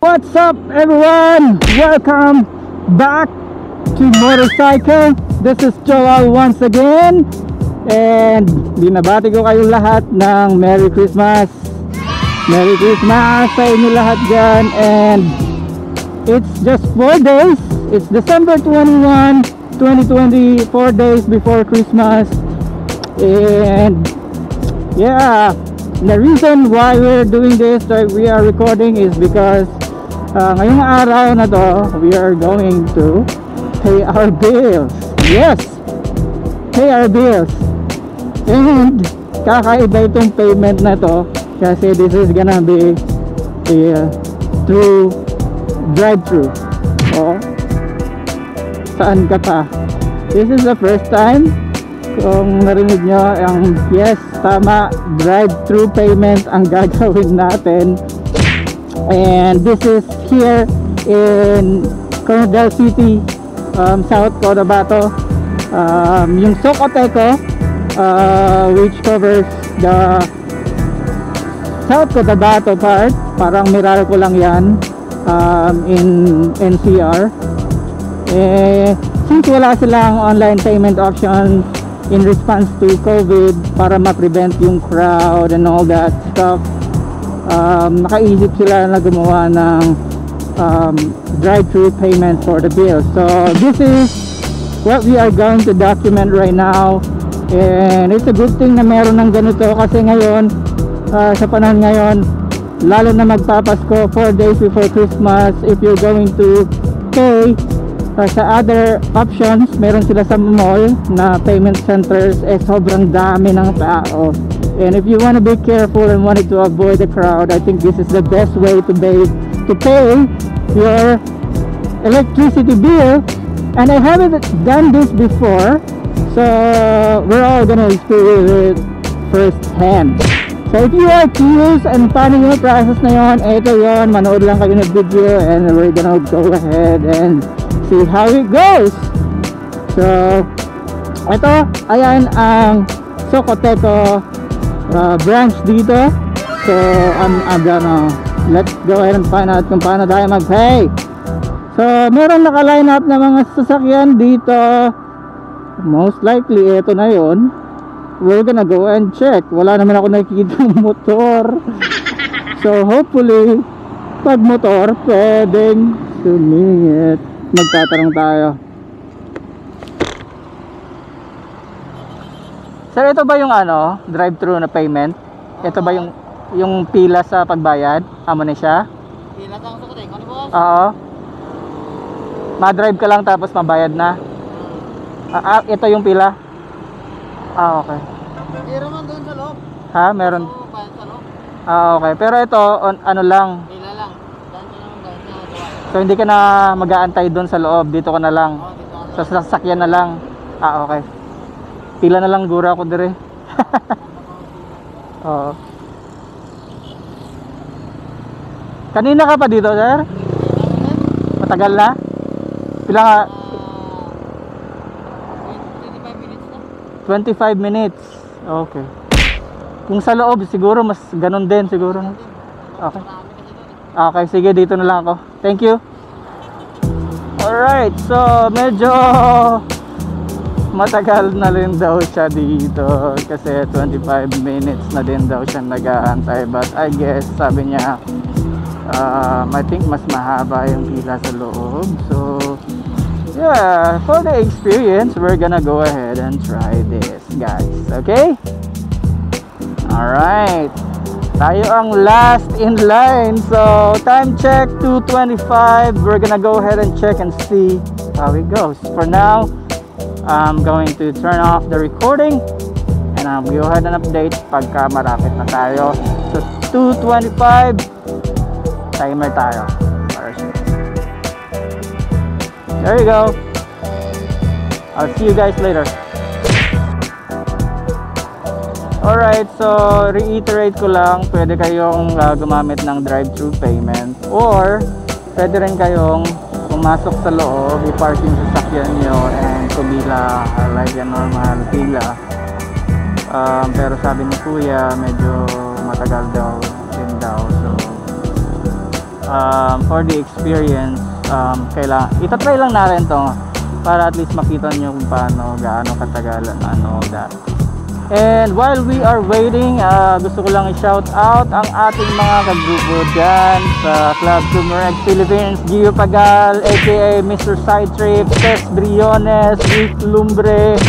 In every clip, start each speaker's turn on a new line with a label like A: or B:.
A: What's up everyone? Welcome back to Motorcycle. This is Joel once again. And binabati ko kayong lahat ng Merry Christmas. Merry Christmas sa inyo lahat dyan. And it's just 4 days. It's December 21, 2020, 4 days before Christmas. And yeah, the reason why we're doing this, that we are recording, is because ngayong araw na to, we are going to pay our bills. Yes, pay our bills. And kakaiba itong payment na to kasi this is gonna be a through drive-thru. O, saan ka pa? This is the first time kung narinig nyo ang yes, tama, drive-thru payment ang gagawin natin. And this is here in Coronadal City, South Cotabato, yung Socoteco, which covers the South Cotabato part. Parang Meralco lang yan, in NCR. Since wala silang online payment options in response to COVID para ma-prevent yung crowd and all that stuff, nakaisip sila na gumawa ng drive-thru payment for the bill. So this is what we are going to document right now, and it's a good thing na meron ng ganito kasi ngayon, sa panahon ngayon, lalo na magpapasko 4 days before Christmas, if you're going to pay sa other options, meron sila sa mall na payment centers, sobrang dami ng tao. And if you want to be careful and wanted to avoid the crowd, I think this is the best way to pay your electricity bill. And I haven't done this before, so we're all gonna experience it first hand. So if you are curious and paano yung process na yon, ito yon, manood lang kayo ng video and we're gonna go ahead and see how it goes. So ito, ayan ang Socoteco branch dito. So I'm gonna let's go ahead and find out kung paano tayo mag-pay. So meron naka-line up na mga sasakyan dito, most likely ito na yon. We're gonna go and check. Wala naman ako nakikita ng motor. So hopefully pag motor pwedeng sumingit. Magtatanong tayo. Sir, ito ba yung ano, drive-thru na payment? Ito ba yung pila sa pagbayad? Amo na siya?
B: Pila sa ako sa ano boss?
A: Oo. Ma-drive ka lang tapos mabayad na. Ito yung pila. Okay.
B: Meron man doon sa loob.
A: Ha, meron.
B: Oo, bayad sa loob.
A: Okay. Pero ito ano lang.
B: Pila lang. Daan ka lang dahil sa gawa.
A: So hindi ka na mag-aantay doon sa loob, dito ka na lang.
B: Oo, dito
A: Sa sasakyan na lang. Okay. Pila na lang gura ako dire. Oo. Kanina ka pa dito, sir? Matagal na? Pila ka?
B: 25 minutes na.
A: 25 minutes. Okay. Kung sa loob siguro mas ganun din siguro. Okay. Okay, sige, dito na lang ako. Thank you. Alright, so medyo matagal na rin daw siya dito kasi 25 minutes na din daw siya nag-aantay, but I guess sabi niya I think mas mahaba yung pila sa loob. So yeah, for the experience we're gonna go ahead and try this, guys. Okay? Alright, tayo ang last in line. So time check 2:25. We're gonna go ahead and check and see how it goes. For now, I'm going to turn off the recording and I'll go ahead and update pagka marapit na tayo. So 2:25, timer tayo. There you go. I'll see you guys later. Alright, so reiterate ko lang, pwede kayong gumamit ng drive-thru payment, or pwede rin kayong pumasok sa loob, i-park yung sasakyan nyo and pumila like a normal pila. Pero sabi ni kuya medyo matagal daw din daw, so for the experience, kailangan itatry lang natin to para at least makita nyo kung gaano katagalan all that. And while we are waiting, gusto ko lang i-shout out ang ating mga kagrupo dyan sa Club Tumereg Philippines. Gio Pagal aka Mr. Sidetrip, Tess Briones, Rick Lumbre,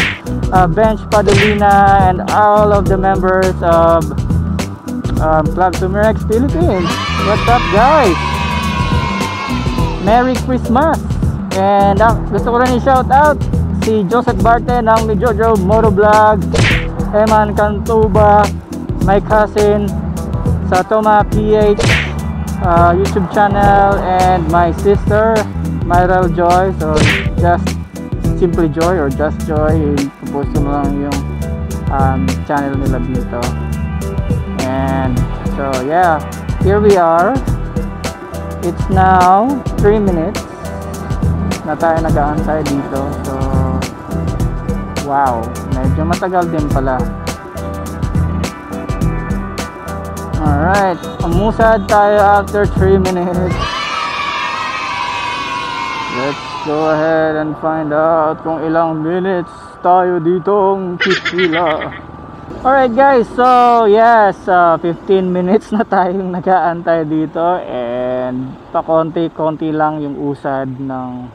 A: Bench Padolina, and all of the members of Club Tumereg Philippines. What's up, guys? Merry Christmas! And gusto ko rin i-shout out si Joseph Barte ng Mijojo Motovlog, Eman Cantuba, my cousin sa Toma PH YouTube channel, and my sister Myrel Joy. So just Simply Joy or Just Joy, post ko lang yung channel nila dito. And so yeah, here we are. It's now 3 minutes na tayo nag-aantay dito. So wow, medyo matagal din pala. Alright, umusad tayo after 3 minutes. Let's go ahead and find out kung ilang minutes tayo ditong pipila. Alright guys, so yes, 15 minutes na tayong nag-aantay dito, and pakonti-konti lang yung usad ng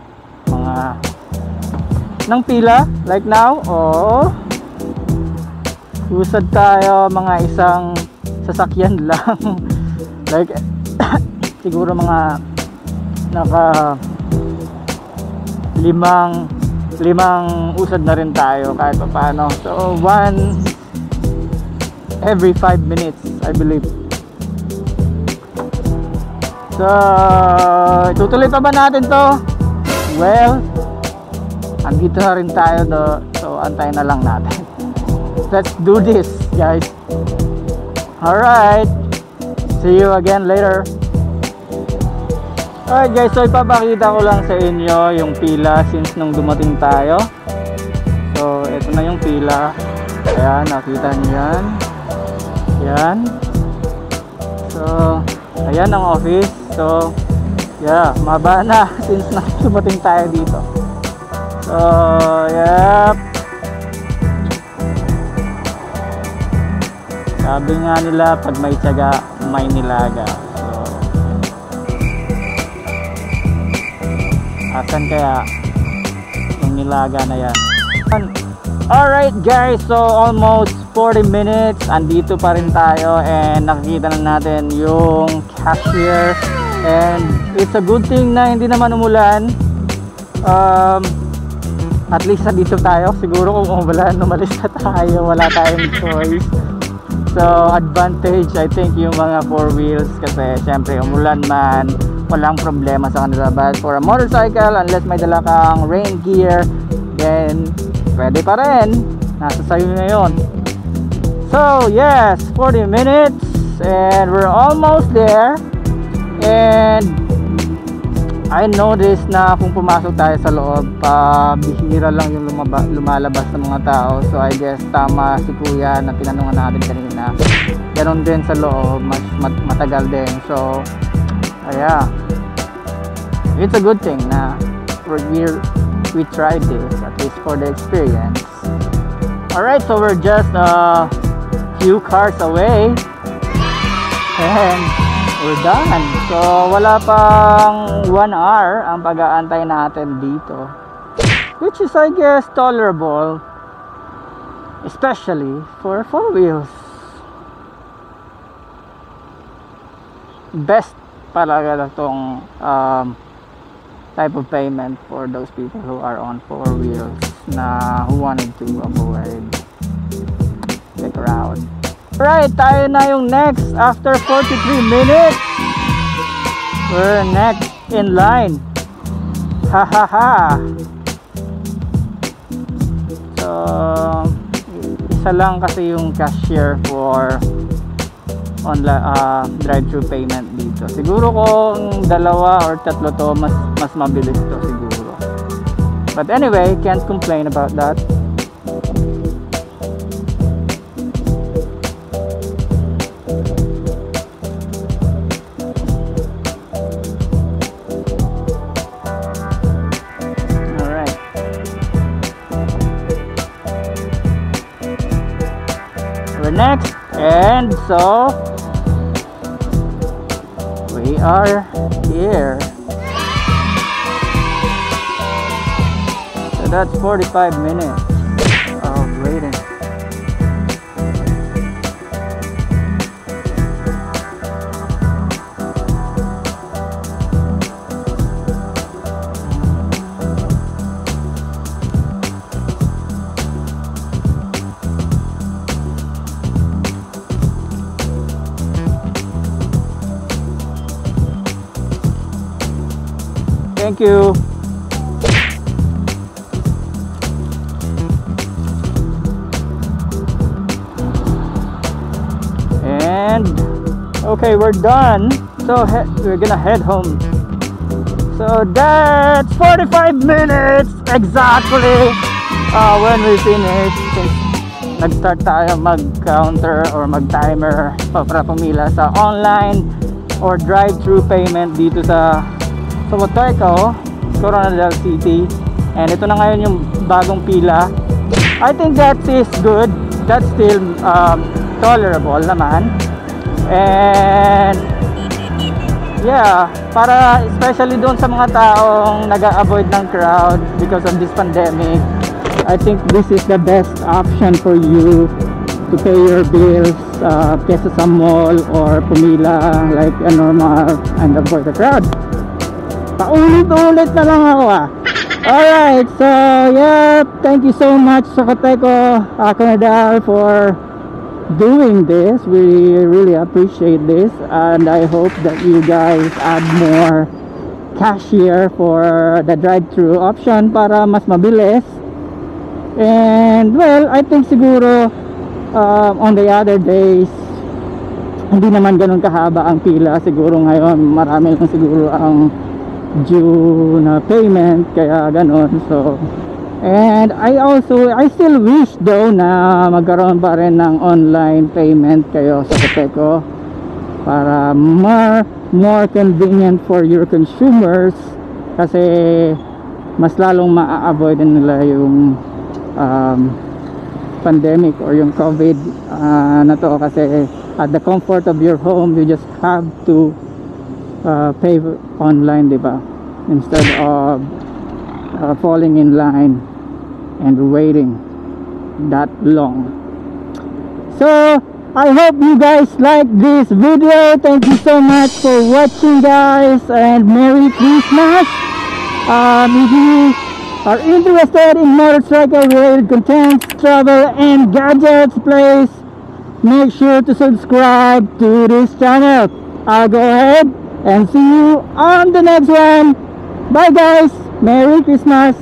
A: pila like now. Usad tayo mga isang sasakyan lang like siguro mga naka limang usad na rin tayo kahit pa paano. So one every 5 minutes, I believe. So itutuloy pa ba natin to? Well, andito na rin tayo so antayin na lang natin. Let's do this, guys. Alright, see you again later. Alright guys, so ipapakita ko lang sa inyo yung pila since nung dumating tayo. So ito na yung pila. Ayan, nakita nyo yan. Yan. So ayan ang office. So yeah, maba na since na dumating tayo dito. So yep, sabi nga nila pag may tiyaga may nilaga. So asan kaya yung nilaga na yan? Alright guys, so almost 40 minutes andito pa rin tayo, and nakikita na natin yung cashier, and it's a good thing na hindi naman umulan. At least dito tayo. Siguro kung umulan, umalis na tayo, wala tayong choice. So advantage I think yung mga 4 wheels, kasi syempre umulan man walang problema sa kanila, but for a motorcycle, unless may dala kang rain gear, then pwede pa rin, nasa sayo na yun. So yes, 40 minutes and we're almost there. And I noticed na kung pumasok tayo sa loob, bihira lang yung lumalabas ng mga tao. So I guess tama si kuya na tinanungan natin kanina, ganon din sa loob, mas matagal din. So yeah, it's a good thing na we tried this, at least for the experience. Alright, so we're just a few cars away and we're done. So wala pang 1 hour ang pag-aantay natin dito, which is I guess tolerable, especially for 4 wheels. Best talaga itong type of payment for those people who are on 4 wheels na who wanted to avoid the crowd. Right, tayo na yung next after 43 minutes. We're next in line. Ha ha ha. So isa lang kasi yung cashier for drive-thru payment dito. Siguro kung 2 or 3 to, mas mabilis to siguro. But anyway, can't complain about that. next. And so we are here. So that's 45 minutes of waiting. Thank you. And okay, we're done. So we're gonna head home. So that's 45 minutes exactly when we finish. Since nag-start tayo mag-counter or mag-timer para pumila sa online or drive-thru payment dito sa Cotabato, Coronadal City. And ito na ngayon yung bagong pila. I think that is good. That's still tolerable naman. And yeah, para especially doon sa mga taong nag-avoid ng crowd because of this pandemic, I think this is the best option for you to pay your bills kesa sa mall or pumila like a normal and avoid the crowd. Paulit-ulit na lang ako Alright, so yeah, thank you so much Socoteco, Coronadal for doing this. We really appreciate this, and I hope that you guys add more cashier for the drive-thru option para mas mabilis. And well, I think siguro on the other days hindi naman ganun kahaba ang pila. Siguro ngayon marami lang siguro ang due na payment, kaya ganon. So, and I still wish though na magkaroon pa rin ng online payment kayo sa Coteco para more convenient for your consumers, kasi mas lalong ma-avoid nila yung pandemic or yung COVID na to, kasi at the comfort of your home you just have to pay online, diba? Instead of falling in line and waiting that long. So I hope you guys like this video. Thank you so much for watching, guys, and Merry Christmas. If you are interested in motorcycle related content, travel and gadgets, please make sure to subscribe to this channel. I'll go ahead and see you on the next one. Bye guys, Merry Christmas.